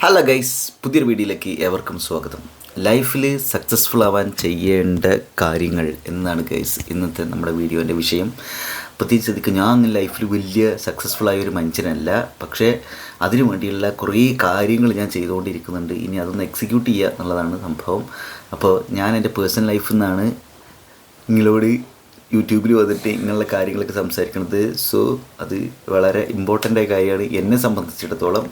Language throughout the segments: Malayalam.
ഹലോ ഗൈസ്, പുതിയൊരു വീഡിയോയിലേക്ക് ഏവർക്കും സ്വാഗതം. ലൈഫിൽ സക്സസ്ഫുൾ ആവാൻ ചെയ്യേണ്ട കാര്യങ്ങൾ എന്നാണ് ഗൈസ് ഇന്നത്തെ നമ്മുടെ വീഡിയോൻ്റെ വിഷയം. പ്രത്യേകിച്ച് ഞാൻ ലൈഫിൽ വലിയ സക്സസ്ഫുള്ളായ ഒരു മനുഷ്യനല്ല, പക്ഷേ അതിനു വേണ്ടിയുള്ള കുറേ കാര്യങ്ങൾ ഞാൻ ചെയ്തുകൊണ്ടിരിക്കുന്നുണ്ട്. ഇനി അതൊന്ന് എക്സിക്യൂട്ട് ചെയ്യുക എന്നുള്ളതാണ് സംഭവം. അപ്പോൾ ഞാൻ എൻ്റെ പേഴ്സണൽ ലൈഫിൽ നിന്നാണ് നിങ്ങളോട് യൂട്യൂബിൽ വന്നിട്ട് ഇങ്ങനെയുള്ള കാര്യങ്ങളൊക്കെ സംസാരിക്കുന്നത്. സോ അത് വളരെ ഇമ്പോർട്ടൻ്റ് ആയ കാര്യമാണ് എന്നെ സംബന്ധിച്ചിടത്തോളം.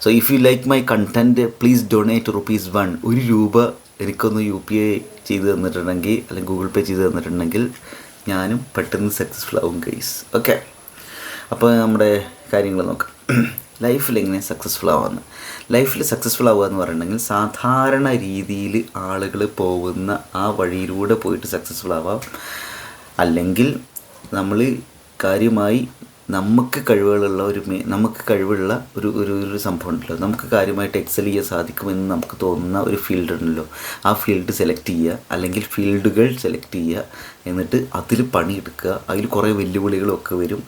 So if you like my content please donate ₹1. ₹1 എനിക്കൊന്ന് UPI ചെയ്ത് തന്നിട്ടുണ്ടെങ്കിൽ അല്ലെങ്കിൽ ഗൂഗിൾ പേ ചെയ്ത് തന്നിട്ടുണ്ടെങ്കിൽ ഞാനും പെട്ടെന്ന് സക്സസ്ഫുൾ ആവും ഗൈസ്. ഓക്കെ, അപ്പോൾ നമ്മുടെ കാര്യങ്ങൾ നോക്കാം. ലൈഫിൽ എങ്ങനെ സക്സസ്ഫുൾ ആവാമെന്ന്. ലൈഫിൽ സക്സസ്ഫുൾ ആവുക എന്ന് പറയുന്നുണ്ടെങ്കിൽ സാധാരണ രീതിയിൽ ആളുകൾ പോകുന്ന ആ വഴിയിലൂടെ പോയിട്ട് സക്സസ്ഫുൾ ആവാം. അല്ലെങ്കിൽ നമ്മൾ കാര്യമായി നമുക്ക് കഴിവുള്ള ഒരു സംഭവം ഉണ്ടല്ലോ, നമുക്ക് കാര്യമായിട്ട് എക്സൽ ചെയ്യാൻ സാധിക്കുമെന്ന് നമുക്ക് തോന്നുന്ന ഒരു ഫീൽഡ് ഉണ്ടല്ലോ, ആ ഫീൽഡ് സെലക്ട് ചെയ്യുക, അല്ലെങ്കിൽ ഫീൽഡുകൾ സെലക്ട് ചെയ്യുക. എന്നിട്ട് അതിൽ പണിയെടുക്കുക. അതിൽ കുറേ വെല്ലുവിളികളൊക്കെ വരും.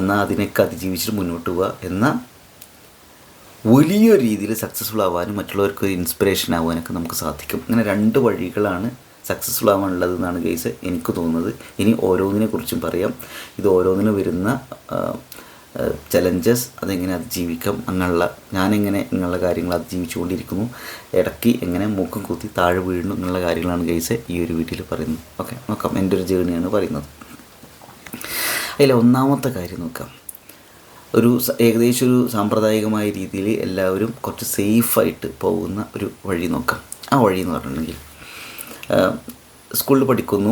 എന്നാൽ അതിനൊക്കെ അതിജീവിച്ചിട്ട് മുന്നോട്ട് പോവുക. എന്നാൽ വലിയൊരു രീതിയിൽ സക്സസ്ഫുൾ ആവാനും മറ്റുള്ളവർക്ക് ഒരു ഇൻസ്പിറേഷൻ ആവാനൊക്കെ നമുക്ക് സാധിക്കും. ഇങ്ങനെ 2 വഴികളാണ് സക്സസ്ഫുൾ ആവാനുള്ളതെന്നാണ് ഗൈസ് എനിക്ക് തോന്നുന്നത്. ഇനി ഓരോന്നിനെ കുറിച്ചും പറയാം. ഇത് ഓരോന്നിനും വരുന്ന ചലഞ്ചസ്, അതെങ്ങനെ അതിജീവിക്കാം, ഞാനെങ്ങനെ ഇങ്ങനെയുള്ള കാര്യങ്ങൾ അതിജീവിച്ചുകൊണ്ടിരിക്കുന്നു, ഇടയ്ക്ക് എങ്ങനെ മൂക്കം കുത്തി താഴെ വീഴുന്നു എന്നുള്ള കാര്യങ്ങളാണ് ഗൈസ് ഈ ഒരു വീഡിയോയിൽ പറയുന്നത്. ഓക്കെ, നോക്കാം. എൻ്റെ ഒരു ജേണിയാണ് പറയുന്നത്. അതിൽ ഒന്നാമത്തെ കാര്യം നോക്കാം. ഏകദേശം ഒരു സാമ്പ്രദായികമായ രീതിയിൽ എല്ലാവരും കുറച്ച് സേഫായിട്ട് പോകുന്ന ഒരു വഴി നോക്കാം. ആ വഴി എന്ന് പറഞ്ഞിട്ടുണ്ടെങ്കിൽ സ്കൂളിൽ പഠിക്കുന്നു,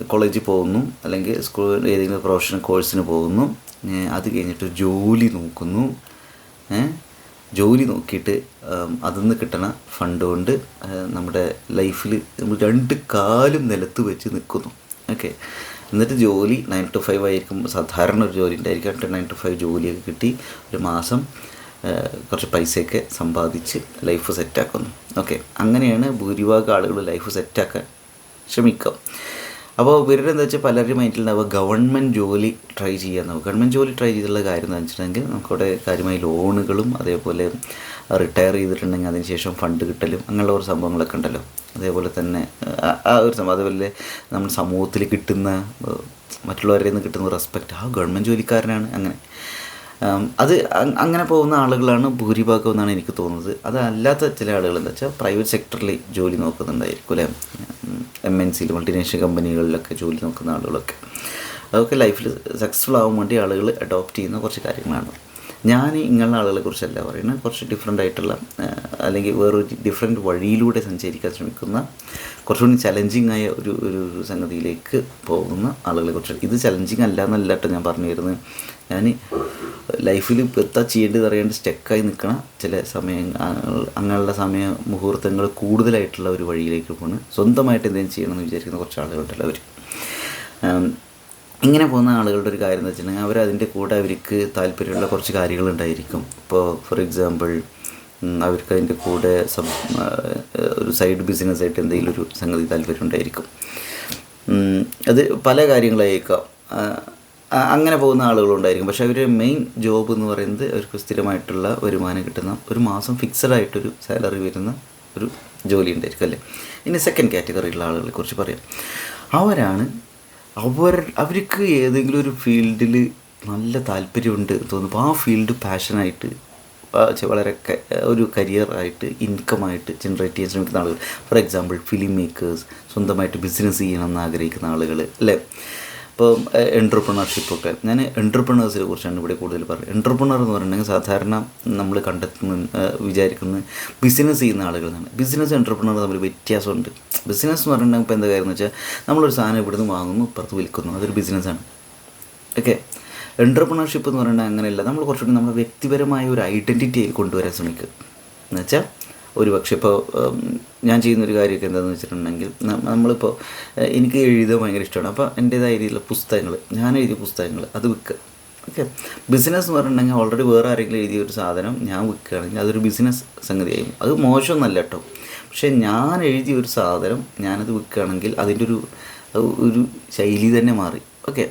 കോളേജിൽ പോകുന്നു, അല്ലെങ്കിൽ ഏതെങ്കിലും പ്രൊഫഷണൽ കോഴ്സിന് പോകുന്നു, അത് കഴിഞ്ഞിട്ട് ജോലി നോക്കുന്നു. ജോലി നോക്കിയിട്ട് അതിൽ നിന്ന് കിട്ടണ ഫണ്ട് കൊണ്ട് നമ്മുടെ ലൈഫിൽ നമ്മൾ 2 കാലും നിലത്ത് വെച്ച് നിൽക്കുന്നു. ഓക്കെ, എന്നിട്ട് ജോലി 9 to 5 ആയിരിക്കും സാധാരണ ഒരു ജോലി ഉണ്ടായിരിക്കും. 9 to 5 ജോലിയൊക്കെ കിട്ടി ഒരു മാസം കുറച്ച് പൈസയൊക്കെ സമ്പാദിച്ച് ലൈഫ് സെറ്റാക്കുന്നു. ഓക്കെ, അങ്ങനെയാണ് ഭൂരിഭാഗം ആളുകൾ ലൈഫ് സെറ്റാക്കാൻ ശ്രമിക്കുക. അപ്പോൾ ഇവരുടെ എന്താ വെച്ചാൽ പലരും മൈൻഡിലുണ്ടാവുക ഗവൺമെൻറ് ജോലി ട്രൈ ചെയ്യാമെന്നാവും. ഗവൺമെൻറ് ജോലി ട്രൈ ചെയ്തുള്ള കാര്യം എന്ന് വെച്ചിട്ടുണ്ടെങ്കിൽ നമുക്കവിടെ കാര്യമായി ലോണുകളും അതേപോലെ റിട്ടയർ ചെയ്തിട്ടുണ്ടെങ്കിൽ അതിന് ശേഷം ഫണ്ട് കിട്ടലും അങ്ങനെയുള്ള ഒരു സംഭവങ്ങളൊക്കെ ഉണ്ടല്ലോ. അതേപോലെ തന്നെ ആ ഒരു സംഭവം, അതേപോലെ നമ്മുടെ സമൂഹത്തിൽ കിട്ടുന്ന മറ്റുള്ളവരിൽ നിന്ന് കിട്ടുന്ന റെസ്പെക്റ്റ്, ആ ഗവൺമെൻറ് ജോലിക്കാരനാണ് അങ്ങനെ പോകുന്ന ആളുകളാണ് ഭൂരിഭാഗം എന്നാണ് എനിക്ക് തോന്നുന്നത്. അതല്ലാത്ത ചില ആളുകൾ എന്താ വെച്ചാൽ പ്രൈവറ്റ് സെക്ടറിൽ ജോലി നോക്കുന്നുണ്ടായിരിക്കും അല്ലേ, MNCയിൽ മൾട്ടിനാഷണൽ കമ്പനികളിലൊക്കെ ജോലി നോക്കുന്ന ആളുകളൊക്കെ. അതൊക്കെ ലൈഫിൽ സക്സസ്ഫുൾ ആവാൻ വേണ്ടി ആളുകൾ അഡോപ്റ്റ് ചെയ്യുന്ന കുറച്ച് കാര്യങ്ങളാണ്. ഞാൻ ഇങ്ങനെയുള്ള ആളുകളെ കുറിച്ചല്ല പറയുന്നത്, കുറച്ച് ഡിഫറെൻ്റ് ആയിട്ടുള്ള അല്ലെങ്കിൽ വേറൊരു ഡിഫറെൻറ്റ് വഴിയിലൂടെ സഞ്ചരിക്കാൻ ശ്രമിക്കുന്ന കുറച്ചുകൂടി ചലഞ്ചിങ് ആയ ഒരു സംഗതിയിലേക്ക് പോകുന്ന ആളുകളെ കുറിച്ചാണ്. ഇത് ചലഞ്ചിങ് അല്ല എന്നല്ല കേട്ടോ ഞാൻ പറഞ്ഞു തരുന്നത്. ഞാൻ ലൈഫിൽ എന്താ ചെയ്യേണ്ടത് അറിയാണ്ട് സ്റ്റക്കായി നിൽക്കണ ചില അങ്ങനെയുള്ള മുഹൂർത്തങ്ങൾ കൂടുതലായിട്ടുള്ള ഒരു വഴിയിലേക്ക് പോകുന്നത്, സ്വന്തമായിട്ട് എന്തെങ്കിലും ചെയ്യണമെന്ന് വിചാരിക്കുന്ന കുറച്ച് ആളുകളുണ്ടല്ലോ. അവർ ഇങ്ങനെ പോകുന്ന ആളുകളുടെ ഒരു കാര്യം എന്ന് വെച്ചിട്ടുണ്ടെങ്കിൽ അവരതിൻ്റെ കൂടെ അവർക്ക് താല്പര്യമുള്ള കുറച്ച് കാര്യങ്ങളുണ്ടായിരിക്കും. ഇപ്പോൾ ഫോർ എക്സാമ്പിൾ അവർക്ക് അതിൻ്റെ കൂടെ ഒരു സൈഡ് ബിസിനസ്സായിട്ട് എന്തെങ്കിലും ഒരു സംഗതി താല്പര്യം ഉണ്ടായിരിക്കും. അത് പല കാര്യങ്ങളായിരിക്കാം. അങ്ങനെ പോകുന്ന ആളുകളുണ്ടായിരിക്കും. പക്ഷേ അവരുടെ മെയിൻ ജോബ് എന്ന് പറയുന്നത് അവർക്ക് സ്ഥിരമായിട്ടുള്ള വരുമാനം കിട്ടുന്ന ഒരു മാസം ഫിക്സഡായിട്ടൊരു സാലറി വരുന്ന ഒരു ജോലി ഉണ്ടായിരിക്കും അല്ലേ. ഇനി സെക്കൻഡ് കാറ്റഗറിയുള്ള ആളുകളെ കുറിച്ച് പറയാം. അവർക്ക് ഏതെങ്കിലും ഒരു ഫീൽഡിൽ നല്ല താല്പര്യമുണ്ട് തോന്നുമ്പോൾ ആ ഫീൽഡ് പാഷനായിട്ട് വളരെ ഒരു കരിയറായിട്ട് ഇൻകമായിട്ട് ജനറേറ്റ് ചെയ്യാൻ ശ്രമിക്കുന്ന ആളുകൾ. ഫോർ എക്സാമ്പിൾ ഫിലിം മേക്കേഴ്സ്, സ്വന്തമായിട്ട് ബിസിനസ് ചെയ്യണമെന്ന് ആഗ്രഹിക്കുന്ന ആളുകൾ അല്ലേ. ഇപ്പോൾ എൻട്രപ്രണർഷിപ്പൊക്കെ, ഞാൻ എൻട്രപ്രണേഴ്സിനെ കുറിച്ചാണ് ഇവിടെ കൂടുതൽ പറയുന്നത്. എൻട്രപ്രണർ എന്ന് പറഞ്ഞിട്ടുണ്ടെങ്കിൽ സാധാരണ നമ്മൾ വിചാരിക്കുന്നത് ബിസിനസ് ചെയ്യുന്ന ആളുകളാണ്. ബിസിനസ് എൻട്രപ്രണർ തമ്മിൽ വ്യത്യാസമുണ്ട്. ബിസിനസ് എന്ന് പറഞ്ഞിട്ടുണ്ടെങ്കിൽ ഇപ്പോൾ എന്താ കാര്യം എന്ന് വെച്ചാൽ നമ്മളൊരു സാധനം ഇവിടുന്ന് വാങ്ങുന്നു, ഇപ്പുറത്ത് വിൽക്കുന്നു, അതൊരു ബിസിനസ്സാണ്. ഓക്കെ, എൻട്രപ്രണർഷിപ്പ് എന്ന് പറയുന്നത് അങ്ങനെയല്ല. നമ്മൾ കുറച്ചുകൂടി നമ്മുടെ വ്യക്തിപരമായ ഒരു ഐഡൻറ്റിറ്റി കൊണ്ടുവരാൻ ശ്രമിക്കുക. എന്നുവെച്ചാൽ പക്ഷേ ഇപ്പോൾ ഞാൻ ചെയ്യുന്നൊരു കാര്യമൊക്കെ എന്താണെന്ന് വെച്ചിട്ടുണ്ടെങ്കിൽ, നമ്മളിപ്പോൾ എനിക്ക് എഴുതാൻ ഭയങ്കര ഇഷ്ടമാണ്. അപ്പോൾ എൻ്റേതായ രീതിയിലുള്ള ഞാൻ എഴുതിയ പുസ്തകങ്ങൾ അത് വിൽക്കുക. ഓക്കെ, ബിസിനസ് എന്ന് പറഞ്ഞിട്ടുണ്ടെങ്കിൽ ഓൾറെഡി വേറെ ആരെങ്കിലും എഴുതിയ ഒരു സാധനം ഞാൻ വിൽക്കുകയാണെങ്കിൽ അതൊരു ബിസിനസ് സംഗതിയായി. അത് മോശമൊന്നുമല്ല കേട്ടോ. പക്ഷേ ഞാൻ എഴുതിയ ഒരു സാധനം ഞാനത് വിൽക്കുകയാണെങ്കിൽ അതിൻ്റെ ഒരു ശൈലി തന്നെ മാറി. ഓക്കെ,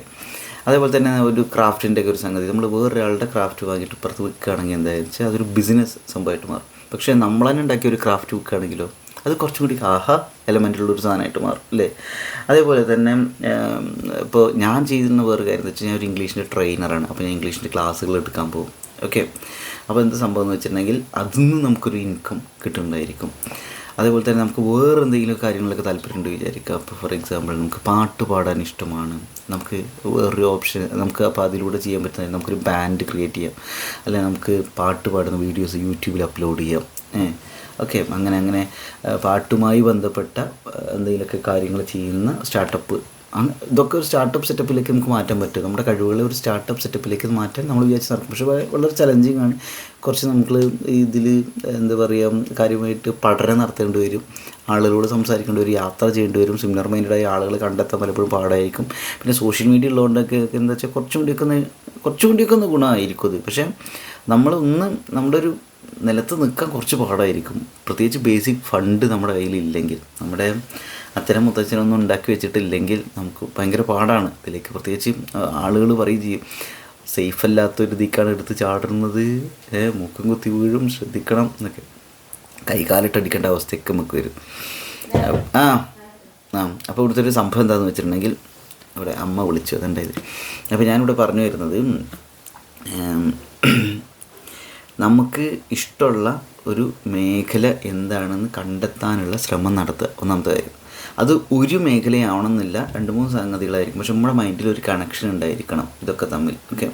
അതേപോലെ തന്നെ ഒരു ക്രാഫ്റ്റിൻ്റെ ഒക്കെ ഒരു സംഗതി, നമ്മൾ വേറൊരാളുടെ ക്രാഫ്റ്റ് വാങ്ങിയിട്ട് ഇപ്പുറത്ത് വിൽക്കുകയാണെങ്കിൽ എന്താണെന്ന് വെച്ചാൽ അതൊരു ബിസിനസ് സംഭവമായിട്ട് മാറും. പക്ഷേ നമ്മൾ തന്നെ ഉണ്ടാക്കിയ ഒരു ക്രാഫ്റ്റ് ബുക്ക് ആണെങ്കിലോ അത് കുറച്ചും കൂടി എലമെൻറ്റുള്ളൊരു സാധനമായിട്ട് മാറും അല്ലേ. അതേപോലെ തന്നെ ഇപ്പോൾ ഞാൻ ചെയ്യുന്ന വേറെ കാര്യം എന്ന് വെച്ചാൽ ഞാൻ ഒരു ഇംഗ്ലീഷിൻ്റെ ട്രെയിനറാണ്. അപ്പോൾ ഞാൻ ഇംഗ്ലീഷിൻ്റെ ക്ലാസ്സുകൾ എടുക്കാൻ പോകും. ഓക്കെ, അപ്പോൾ എന്ത് സംഭവം എന്ന് വെച്ചിട്ടുണ്ടെങ്കിൽ അതിൽ നിന്ന് നമുക്കൊരു ഇൻകം കിട്ടുന്നുണ്ടായിരിക്കും. അതേപോലെ തന്നെ നമുക്ക് വേറെ എന്തെങ്കിലും കാര്യങ്ങളൊക്കെ താല്പര്യമുണ്ട് വിചാരിക്കുക. അപ്പോൾ ഫോർ എക്സാമ്പിൾ നമുക്ക് പാട്ട് പാടാൻ ഇഷ്ടമാണ്, നമുക്ക് വേറൊരു ഓപ്ഷൻ നമുക്ക് അപ്പോൾ അതിലൂടെ ചെയ്യാൻ പറ്റുന്നത് നമുക്കൊരു ബാൻഡ് ക്രിയേറ്റ് ചെയ്യാം, അല്ലെങ്കിൽ നമുക്ക് പാട്ട് പാടുന്ന വീഡിയോസ് യൂട്യൂബിൽ അപ്ലോഡ് ചെയ്യാം. ഓക്കെ, അങ്ങനെ പാട്ടുമായി ബന്ധപ്പെട്ട എന്തെങ്കിലുമൊക്കെ കാര്യങ്ങൾ ചെയ്യുന്ന സ്റ്റാർട്ടപ്പ്, ഇതൊക്കെ ഒരു സ്റ്റാർട്ടപ്പ് സെറ്റപ്പിലേക്ക് നമുക്ക് മാറ്റാൻ പറ്റും. നമ്മുടെ കഴിവുകളെ ഒരു സ്റ്റാർട്ടപ്പ് സെറ്റപ്പിലേക്ക് മാറ്റാൻ നമ്മൾ വിചാരിച്ച് നടക്കും. പക്ഷേ വളരെ ചലഞ്ചിങ് ആണ്. കുറച്ച് നമ്മൾ ഇതിൽ എന്താ പറയുക, കാര്യമായിട്ട് പഠനം നടത്തേണ്ടി വരും, ആളുകളോട് സംസാരിക്കേണ്ടി വരും, യാത്ര ചെയ്യേണ്ടി വരും, സിമിലർ മൈൻഡായ ആളുകളെ കണ്ടെത്താൻ പലപ്പോഴും പാടായിരിക്കും. പിന്നെ സോഷ്യൽ മീഡിയ ഉള്ളതുകൊണ്ടൊക്കെ എന്താ വെച്ചാൽ കുറച്ചും കൂടിയൊക്കെ ഒന്ന് ഗുണമായിരിക്കും അത്. പക്ഷേ നമ്മുടെ ഒരു നിലത്ത് നിൽക്കാൻ കുറച്ച് പാടായിരിക്കും, പ്രത്യേകിച്ച് ബേസിക് ഫണ്ട് നമ്മുടെ കയ്യിലില്ലെങ്കിൽ, നമ്മുടെ അച്ഛനും മുത്തച്ഛനൊന്നും ഉണ്ടാക്കി വെച്ചിട്ടില്ലെങ്കിൽ നമുക്ക് ഭയങ്കര പാടാണ് ഇതിലേക്ക്. പ്രത്യേകിച്ച് ആളുകൾ പറയും ചെയ്യും സേഫ് അല്ലാത്തൊരു ഇതിക്കാണ് എടുത്ത് ചാടുന്നത്, മൂക്കും കുത്തി വീഴും, ശ്രദ്ധിക്കണം എന്നൊക്കെ, കൈകാലിട്ടടിക്കേണ്ട അവസ്ഥയൊക്കെ നമുക്ക് വരും. അപ്പോൾ ഇവിടുത്തെ ഒരു സംഭവം എന്താണെന്ന് വെച്ചിട്ടുണ്ടെങ്കിൽ ഇവിടെ അമ്മ വിളിച്ചു, അതുണ്ടായത്. അപ്പോൾ ഞാനിവിടെ പറഞ്ഞു വരുന്നത്, നമുക്ക് ഇഷ്ടമുള്ള ഒരു മേഖല എന്താണെന്ന് കണ്ടെത്താനുള്ള ശ്രമം നടത്തുക ഒന്നാമത്തെ കാര്യം. അത് ഒരു മേഖലയാവണമെന്നില്ല, 2-3 സംഗതികളായിരിക്കും, പക്ഷെ നമ്മുടെ മൈൻഡിൽ ഒരു കണക്ഷൻ ഉണ്ടായിരിക്കണം ഇതൊക്കെ തമ്മിൽ. ഓക്കെ,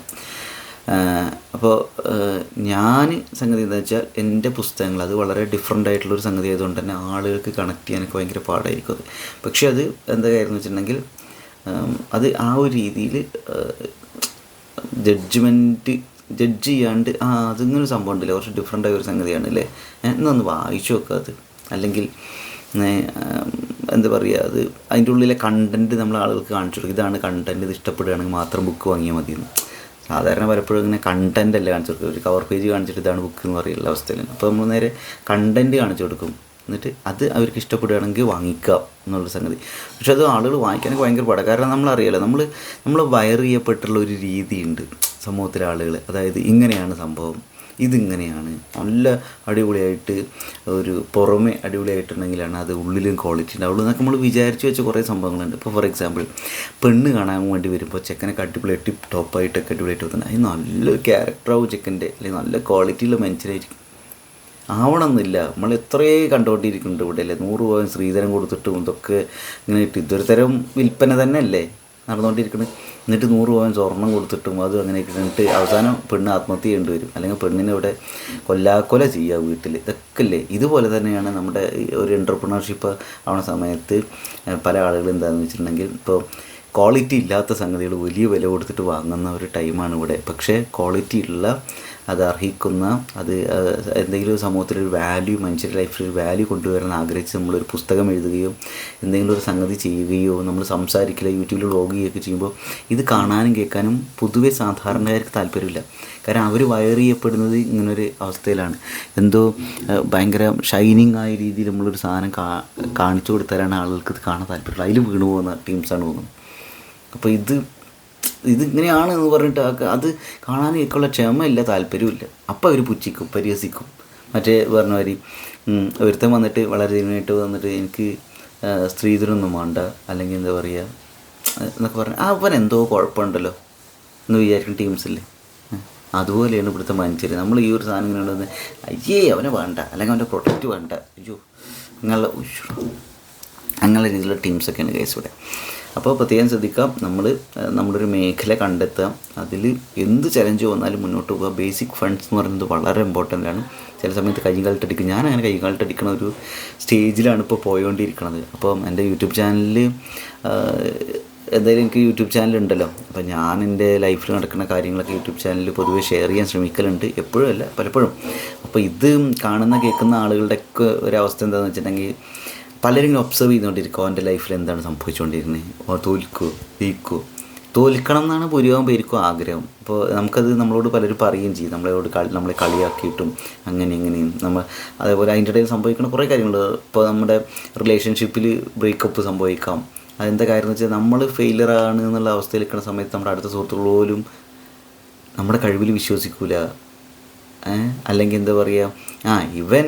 അപ്പോൾ ഞാൻ സംഗതി എന്താ വെച്ചാൽ എൻ്റെ പുസ്തകങ്ങൾ അത് വളരെ ഡിഫറെൻ്റ് ആയിട്ടുള്ളൊരു സംഗതി ആയതുകൊണ്ട് തന്നെ ആളുകൾക്ക് കണക്ട് ചെയ്യാനൊക്കെ ഭയങ്കര പാടായിരിക്കും അത്. പക്ഷേ അത് എന്താ കാര്യം എന്ന് വെച്ചിട്ടുണ്ടെങ്കിൽ അത് ആ ഒരു രീതിയിൽ ജഡ്ജ് ചെയ്യാണ്ട് അതിങ്ങനെ സംഭവം ഉണ്ടല്ലേ, കുറച്ച് ഡിഫറെൻ്റ് ആയ ഒരു സംഗതിയാണ് അല്ലേ, എന്നൊന്ന് വായിച്ചു നോക്കുക അത്. അല്ലെങ്കിൽ എന്താ പറയുക, അത് അതിൻ്റെ ഉള്ളിലെ കണ്ടൻറ്റ് നമ്മൾ ആളുകൾക്ക് കാണിച്ചു കൊടുക്കും, ഇതാണ് കണ്ടൻറ്റ്, ഇത് ഇഷ്ടപ്പെടുകയാണെങ്കിൽ മാത്രം ബുക്ക് വാങ്ങിയാൽ മതിയെന്ന്. സാധാരണ പലപ്പോഴും ഇങ്ങനെ കണ്ടൻറ്റ് അല്ലേ കാണിച്ചു കൊടുക്കുക, ഒരു കവർ പേജ് കാണിച്ചിട്ട് ഇതാണ് ബുക്ക് എന്ന് പറയുന്ന അവസ്ഥയിൽ. അപ്പോൾ നമ്മൾ നേരെ കണ്ടൻറ്റ് കാണിച്ചു കൊടുക്കും, എന്നിട്ട് അത് അവർക്ക് ഇഷ്ടപ്പെടുകയാണെങ്കിൽ വാങ്ങിക്കുക എന്നുള്ള സംഗതി. പക്ഷെ അത് ആളുകൾ വാങ്ങിക്കാനൊക്കെ ഭയങ്കര പാടാണ്. കാരണം നമ്മളറിയാലോ, നമ്മൾ വയർ ചെയ്യപ്പെട്ടുള്ള ഒരു രീതിയുണ്ട് സമൂഹത്തിലെ ആളുകൾ. അതായത് ഇങ്ങനെയാണ് സംഭവം, ഇതിങ്ങനെയാണ്, നല്ല അടിപൊളിയായിട്ട് ഒരു പുറമെ അടിപൊളിയായിട്ടുണ്ടെങ്കിലാണ് അത് ഉള്ളിലും ക്വാളിറ്റി ഉണ്ടാവുള്ളൂ എന്നൊക്കെ നമ്മൾ വിചാരിച്ച് വെച്ച കുറേ സംഭവങ്ങളുണ്ട്. ഇപ്പോൾ ഫോർ എക്സാമ്പിൾ പെണ്ണ് കാണാൻ വേണ്ടി വരുമ്പോൾ ചെക്കനൊക്കെ അടിപൊളി ടിപ്പ് ടോപ്പായിട്ടൊക്കെ അടിപൊളിയായിട്ട് വന്നിട്ടുണ്ട്, അതിന് നല്ലൊരു ക്യാരക്ടറാവും ചെക്കൻ്റെ, അല്ലെങ്കിൽ നല്ല ക്വാളിറ്റിയുള്ള മനുഷ്യരായിരിക്കും. ആവണമെന്നില്ല, നമ്മൾ എത്രയേ കണ്ടുകൊണ്ടിരിക്കുന്നുണ്ട് ഇവിടെ അല്ലേ, 100 പവൻ സ്ത്രീധനം കൊടുത്തിട്ടും ഇതൊക്കെ ഇങ്ങനെ ഇട്ട് ഇതൊരു തരം വിൽപ്പന തന്നെ അല്ലേ നടന്നുകൊണ്ടിരിക്കുന്നത്. എന്നിട്ട് 100 പവൻ സ്വർണം കൊടുത്തിട്ടും അത് അങ്ങനെ ഇട്ടിട്ട് അവസാനം പെണ്ണ് ആത്മഹത്യ ചെയ്യേണ്ടി വരും, അല്ലെങ്കിൽ പെണ്ണിനെ ഇവിടെ കൊല്ലാക്കൊല ചെയ്യുക വീട്ടിൽ. ഇതൊക്കെ അല്ലേ. ഇതുപോലെ തന്നെയാണ് നമ്മുടെ ഒരു എൻ്റർപ്രണർഷിപ്പ് ആവുന്ന സമയത്ത് പല ആളുകൾ എന്താണെന്ന് വെച്ചിട്ടുണ്ടെങ്കിൽ ഇപ്പോൾ ക്വാളിറ്റി ഇല്ലാത്ത സംഗതികൾ വലിയ വില കൊടുത്തിട്ട് വാങ്ങുന്ന ഒരു ടൈമാണ് ഇവിടെ. പക്ഷേ ക്വാളിറ്റി ഉള്ള, അത് അർഹിക്കുന്ന, അത് എന്തെങ്കിലും സമൂഹത്തിലൊരു വാല്യൂ, മനുഷ്യരുടെ ലൈഫിലൊരു വാല്യൂ കൊണ്ടുവരാൻ ആഗ്രഹിച്ച് നമ്മളൊരു പുസ്തകം എഴുതുകയോ എന്തെങ്കിലും ഒരു സംഗതി ചെയ്യുകയോ നമ്മൾ സംസാരിക്കുകയോ യൂട്യൂബിൽ വ്ളോഗ് ചെയ്യുകയൊക്കെ ചെയ്യുമ്പോൾ ഇത് കാണാനും കേൾക്കാനും പൊതുവെ സാധാരണക്കാർക്ക് താല്പര്യമില്ല. കാരണം അവർ വയർ ചെയ്യപ്പെടുന്നത് ഇങ്ങനൊരു അവസ്ഥയിലാണ്. എന്തോ ഭയങ്കര ഷൈനിങ് ആയ രീതിയിൽ നമ്മളൊരു സാധനം കാണിച്ചു കൊടുത്താലാണ് ആളുകൾക്ക് ഇത് കാണാൻ താല്പര്യമുള്ളത്. അതിൽ വീണു പോകുന്ന ടീംസാണ് തോന്നുന്നത്. അപ്പോൾ ഇതിങ്ങനെയാണ് എന്ന് പറഞ്ഞിട്ട് അത് കാണാനൊക്കെയുള്ള ക്ഷമയില്ല, താല്പര്യമില്ല. അപ്പോൾ അവർ പുച്ഛിക്കും, പരിഹസിക്കും. മറ്റേ പറഞ്ഞ മാതിരി ഒരുത്തൻ വന്നിട്ട് വളരെ ദീനമായിട്ട് വന്നിട്ട് എനിക്ക് സ്ത്രീധനൊന്നും വേണ്ട, അല്ലെങ്കിൽ എന്താ പറയുക എന്നൊക്കെ പറഞ്ഞാൽ അവൻ എന്തോ കുഴപ്പമുണ്ടല്ലോ എന്ന് വിചാരിക്കുന്ന ടീംസില്ലേ. അതുപോലെയാണ് ഇവിടുത്തെ മനുഷ്യർ. നമ്മൾ ഈ ഒരു സാധനം ഇങ്ങനെ ഉണ്ടെന്ന് അയ്യേ അവനെ വേണ്ട, അല്ലെങ്കിൽ അവൻ്റെ പ്രൊട്ടക്റ്റ് വേണ്ട, അയ്യോ അങ്ങനെയുള്ള രീതിയിലുള്ള ടീംസൊക്കെയാണ് കേസ് ഇവിടെ. അപ്പോൾ പ്രത്യേകം ശ്രദ്ധിക്കാം, നമ്മുടെ ഒരു മേഖല കണ്ടെത്തുക, അതിൽ എന്ത് ചലഞ്ച് വന്നാലും മുന്നോട്ട് പോകുക. ബേസിക് ഫണ്ട്സ് എന്ന് പറയുന്നത് വളരെ ഇമ്പോർട്ടൻ്റ് ആണ്. ചില സമയത്ത് കൈകാലിട്ടടിക്കും. ഞാൻ അങ്ങനെ കൈകാലിട്ടടിക്കണ ഒരു സ്റ്റേജിലാണ് ഇപ്പോൾ പോയിക്കൊണ്ടിരിക്കുന്നത്. അപ്പം എൻ്റെ യൂട്യൂബ് ചാനലിൽ എന്തായാലും എനിക്ക് യൂട്യൂബ് ചാനലുണ്ടല്ലോ, അപ്പോൾ ഞാൻ എൻ്റെ ലൈഫിൽ നടക്കുന്ന കാര്യങ്ങളൊക്കെ യൂട്യൂബ് ചാനലിൽ പൊതുവെ ഷെയർ ചെയ്യാൻ ശ്രമിക്കലുണ്ട്, എപ്പോഴും അല്ല പലപ്പോഴും. അപ്പോൾ ഇത് കാണുന്ന കേൾക്കുന്ന ആളുകളുടെയൊക്കെ ഒരവസ്ഥ എന്താണെന്ന് വെച്ചിട്ടുണ്ടെങ്കിൽ പലരും ഇങ്ങനെ ഒബ്സർവ് ചെയ്തുകൊണ്ടിരിക്കും, അവൻ്റെ ലൈഫിൽ എന്താണ് സംഭവിച്ചുകൊണ്ടിരുന്നത്, തോൽക്കുമോ ജയിക്കുമോ, തോൽക്കണം എന്നാണ് ഭൂരിഭാഗം പേർക്കും ആഗ്രഹം. അപ്പോൾ നമുക്കത് നമ്മളോട് പലരും പറയുകയും ചെയ്യും, നമ്മളെ കളിയാക്കിയിട്ടും അങ്ങനെ ഇങ്ങനെയും അതേപോലെ അതിൻ്റെ ഇടയിൽ സംഭവിക്കുന്ന കുറേ കാര്യങ്ങൾ. ഇപ്പോൾ നമ്മുടെ റിലേഷൻഷിപ്പിൽ ബ്രേക്കപ്പ് സംഭവിക്കാം. അതെന്താ കാര്യം എന്ന് വെച്ചാൽ നമ്മൾ ഫെയിലിയറാണ് എന്നുള്ള അവസ്ഥയിൽ നിൽക്കുന്ന സമയത്ത് നമ്മുടെ അടുത്ത സുഹൃത്തുക്കൾ പോലും നമ്മുടെ കഴിവിൽ വിശ്വസിക്കില്ല. അല്ലെങ്കിൽ എന്താ പറയുക, ഇവൻ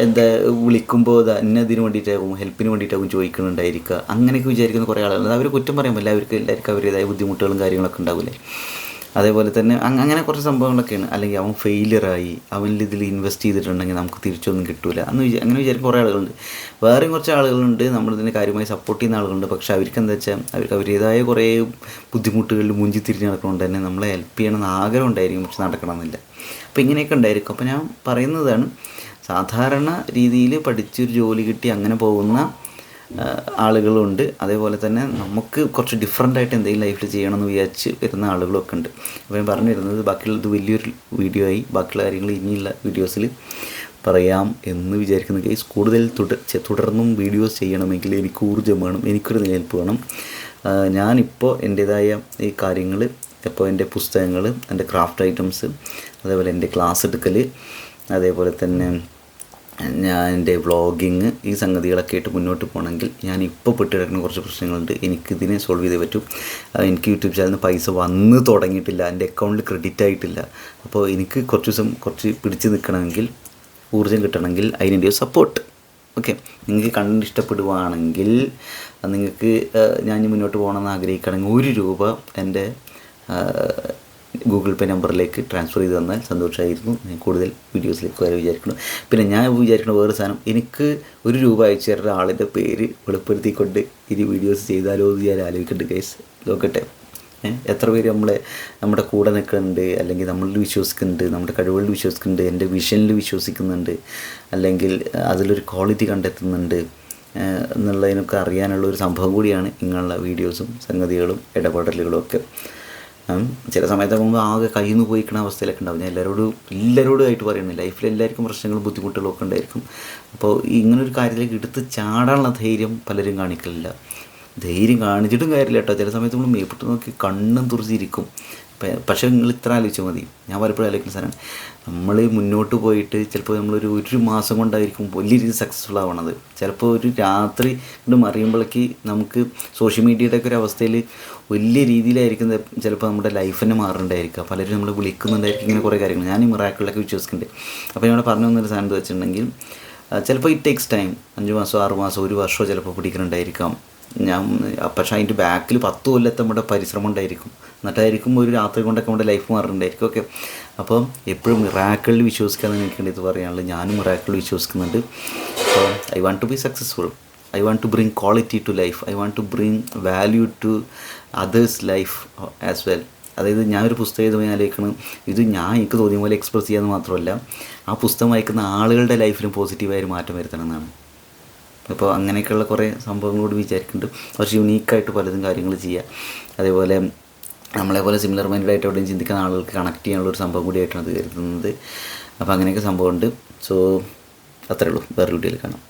എന്താ വിളിക്കുമ്പോൾ ഇന്നതിന് വേണ്ടിയിട്ടാകും ഹെൽപ്പിന് വേണ്ടിയിട്ടാകും ചോദിക്കുന്നുണ്ടായിരിക്കുക, അങ്ങനെയൊക്കെ വിചാരിക്കുന്ന കുറേ ആളുകൾ. അവർ കുറ്റം പറയുമ്പോൾ എല്ലാവർക്കും അവരുടേതായ ബുദ്ധിമുട്ടുകളും കാര്യങ്ങളൊക്കെ ഉണ്ടാവില്ലേ. അതേപോലെ തന്നെ അങ്ങനെ കുറച്ച് സംഭവങ്ങളൊക്കെയാണ്. അല്ലെങ്കിൽ അവൻ ഫെയിലിയറായി, അവനിൽ ഇതിൽ ഇൻവെസ്റ്റ് ചെയ്തിട്ടുണ്ടെങ്കിൽ നമുക്ക് തിരിച്ചൊന്നും കിട്ടില്ല അങ്ങനെ വിചാരിക്കുന്ന കുറേ ആളുകളുണ്ട്. വേറെയും കുറച്ച് ആളുകളുണ്ട് നമ്മളിതിനെ കാര്യമായി സപ്പോർട്ട് ചെയ്യുന്ന ആളുകളുണ്ട്. പക്ഷേ അവർക്ക് എന്താ വെച്ചാൽ അവർക്ക് അവരുടേതായ കുറേ ബുദ്ധിമുട്ടുകളിൽ മുഞ്ചി തിരിഞ്ഞ് നടക്കുന്നതുകൊണ്ട് തന്നെ നമ്മളെ ഹെൽപ്പ് ചെയ്യണമെന്ന് ആഗ്രഹം ഉണ്ടായിരിക്കും, പക്ഷെ നടക്കണമെന്നില്ല. അപ്പോൾ ഇങ്ങനെയൊക്കെ ഉണ്ടായിരിക്കും. അപ്പോൾ ഞാൻ പറയുന്നതാണ്, സാധാരണ രീതിയിൽ പഠിച്ചൊരു ജോലി കിട്ടി അങ്ങനെ പോകുന്ന ആളുകളുണ്ട്. അതേപോലെ തന്നെ നമുക്ക് കുറച്ച് ഡിഫറൻ്റായിട്ട് എന്തെങ്കിലും ലൈഫിൽ ചെയ്യണമെന്ന് വിചാരിച്ച് വരുന്ന ആളുകളൊക്കെ ഉണ്ട്. അപ്പോൾ ഞാൻ പറഞ്ഞു വരുന്നത് ബാക്കിയുള്ളത് വലിയൊരു വീഡിയോ ആയി, ബാക്കിയുള്ള കാര്യങ്ങൾ ഇനിയുള്ള വീഡിയോസിൽ പറയാം എന്ന് വിചാരിക്കുന്ന കേസ്. കൂടുതൽ തുടർന്നും വീഡിയോസ് ചെയ്യണമെങ്കിൽ എനിക്ക് ഊർജ്ജം വേണം, എനിക്കൊരു നിലനിൽപ്പ് വേണം. ഞാനിപ്പോൾ എൻ്റേതായ ഈ കാര്യങ്ങൾ, ഇപ്പോൾ എൻ്റെ പുസ്തകങ്ങൾ, എൻ്റെ ക്രാഫ്റ്റ് ഐറ്റംസ്, അതേപോലെ എൻ്റെ ക്ലാസ് എടുക്കൽ, അതേപോലെ തന്നെ ഞാൻ എൻ്റെ വ്ളോഗിങ്, ഈ സംഗതികളൊക്കെ ആയിട്ട് മുന്നോട്ട് പോകണമെങ്കിൽ ഞാനിപ്പോൾ പെട്ടിടക്കുന്ന കുറച്ച് പ്രശ്നങ്ങളുണ്ട്. എനിക്കിതിനെ സോൾവ് ചെയ്തേ പറ്റൂ. എനിക്ക് യൂട്യൂബ് ചാനലിൽ പൈസ വന്ന് തുടങ്ങിയിട്ടില്ല, എൻ്റെ അക്കൗണ്ടിൽ ക്രെഡിറ്റ് ആയിട്ടില്ല. അപ്പോൾ എനിക്ക് കുറച്ച് ദിവസം പിടിച്ച് നിൽക്കണമെങ്കിൽ, ഊർജ്ജം കിട്ടണമെങ്കിൽ അതിൻ്റെ സപ്പോർട്ട്. ഓക്കെ, നിങ്ങൾക്ക് കണ്ടന്റ് ഇഷ്ടപ്പെടുവാണെങ്കിൽ, നിങ്ങൾക്ക് ഞാൻ മുന്നോട്ട് പോകണമെന്ന് ആഗ്രഹിക്കുകയാണെങ്കിൽ ₹1 എൻ്റെ ഗൂഗിൾ പേ നമ്പറിലേക്ക് ട്രാൻസ്ഫർ ചെയ്ത് തന്നാൽ സന്തോഷമായിരുന്നു. ഞാൻ കൂടുതൽ വീഡിയോസിലേക്ക് വരെ വിചാരിക്കുന്നു. പിന്നെ ഞാൻ വിചാരിക്കുന്ന വേറെ സാധനം, എനിക്ക് ₹1 അയച്ചു തരുന്ന ആളിൻ്റെ പേര് വെളിപ്പെടുത്തിക്കൊണ്ട് ഇനി വീഡിയോസ് ചെയ്താലോ എന്ന് ഞാൻ ആലോചിക്കുന്നുണ്ട് ഗൈസ്. നോക്കട്ടെ എത്ര പേര് നമ്മുടെ കൂടെ നിൽക്കുന്നുണ്ട്, അല്ലെങ്കിൽ നമ്മളിൽ വിശ്വസിക്കുന്നുണ്ട്, നമ്മുടെ കഴിവുകളിൽ വിശ്വസിക്കുന്നുണ്ട്, എൻ്റെ വിഷനിൽ വിശ്വസിക്കുന്നുണ്ട്, അല്ലെങ്കിൽ അതിലൊരു ക്വാളിറ്റി കണ്ടെത്തുന്നുണ്ട് എന്നുള്ളതിനൊക്കെ അറിയാനുള്ളൊരു സംഭവം കൂടിയാണ് ഇങ്ങനെയുള്ള വീഡിയോസും സംഗതികളും ഇടപെടലുകളും ഒക്കെ. ചില സമയത്ത് മുമ്പ് ആകെ കയ്യിൽ നിന്ന് പോയിക്കുന്ന അവസ്ഥയിലൊക്കെ ഉണ്ടാവും. ഞാൻ എല്ലാവരോടുമായിട്ട് പറയുന്നത്, ലൈഫിൽ എല്ലാവർക്കും പ്രശ്നങ്ങളും ബുദ്ധിമുട്ടുകളും ഒക്കെ ഉണ്ടായിരിക്കും. അപ്പോൾ ഇങ്ങനൊരു കാര്യത്തിലേക്ക് എടുത്ത് ചാടാനുള്ള ധൈര്യം പലരും കാണിക്കലില്ല. ധൈര്യം കാണിച്ചിട്ടും കാര്യമില്ല കേട്ടോ. ചില സമയത്ത് നമ്മൾ മേപ്പിട്ട് നോക്കി കണ്ണും തുറച്ചിരിക്കും. പക്ഷേ നിങ്ങൾ ഇത്ര ആലോചിച്ചാൽ മതി. ഞാൻ പലപ്പോഴും ആലോചിക്കുന്ന സാധനമാണ്, നമ്മൾ മുന്നോട്ട് പോയിട്ട് ചിലപ്പോൾ ഒരു മാസം കൊണ്ടായിരിക്കും വലിയ രീതിയിൽ സക്സസ്ഫുൾ ആവണത്. ചിലപ്പോൾ ഒരു രാത്രി കൊണ്ട് മറിയുമ്പോഴേക്ക് നമുക്ക് സോഷ്യൽ മീഡിയയുടെ ഒക്കെ ഒരു അവസ്ഥയിൽ വലിയ രീതിയിലായിരിക്കും ചിലപ്പോൾ നമ്മുടെ ലൈഫ് തന്നെ മാറേണ്ടായിരിക്കുക. പലരും നമ്മൾ വിളിക്കുന്നുണ്ടായിരിക്കും ഇങ്ങനെ കുറേ കാര്യങ്ങൾ. ഞാൻ ഈ മിറാക്കിളിലൊക്കെ വിശ്വസിക്കുന്നുണ്ട്. അപ്പോൾ ഞാൻ പറഞ്ഞു തന്നൊരു സാധനം എന്ന് വെച്ചിട്ടുണ്ടെങ്കിൽ, ചിലപ്പോൾ ഇറ്റ് ടേക്സ് ടൈം, 5 മാസം 6 മാസം 1 വർഷമോ ചിലപ്പോൾ പിടിക്കുന്നുണ്ടായിരിക്കാം. പക്ഷേ അതിൻ്റെ ബാക്കിൽ 10 കൊല്ലത്തെ നമ്മുടെ പരിശ്രമം ഉണ്ടായിരിക്കും. എന്നിട്ടായിരിക്കും ഒരു രാത്രി കൊണ്ടൊക്കെ നമ്മുടെ ലൈഫ് മാറുന്നുണ്ടായിരിക്കും. ഓക്കെ, അപ്പോൾ എപ്പോഴും മിറാക്കിളിൽ വിശ്വസിക്കാമെന്ന് എനിക്കുണ്ട് ഇത് പറയാനുള്ളത്. ഞാനും മിറാക്കിളിൽ വിശ്വസിക്കുന്നുണ്ട്. അപ്പോൾ I want to be successful, I want to bring quality to life, I want to bring value to others life as well. അതായത് ഞാനൊരു പുസ്തകം എഴുതുമ്പോൾ ഞാൻ ആലോചിക്കണം, ഇത് എനിക്ക് തോന്നിയ പോലെ എക്സ്പ്രസ് ചെയ്യാമെന്ന് മാത്രമല്ല, ആ പുസ്തകം വായിക്കുന്ന ആളുകളുടെ ലൈഫിലും പോസിറ്റീവായൊരു മാറ്റം വരുത്തണം എന്നാണ്. അപ്പോൾ അങ്ങനെയൊക്കെയുള്ള കുറേ സംഭവങ്ങളോട് വിചാരിക്കുന്നുണ്ട്. കുറച്ച് യുണീക്കായിട്ട് പലതും കാര്യങ്ങൾ ചെയ്യുക. അതേപോലെ നമ്മളെപ്പോലെ സിമിലർ മൈൻഡായിട്ട് എവിടെയും ചിന്തിക്കുന്ന ആളുകൾക്ക് കണക്ട് ചെയ്യാനുള്ളൊരു സംഭവം കൂടിയായിട്ടാണ് അത് കരുതുന്നത്. അപ്പോൾ അങ്ങനെയൊക്കെ സംഭവമുണ്ട്. സോ അത്രയേ ഉള്ളൂ. വേറെ വീഡിയോയിൽ കാണാം.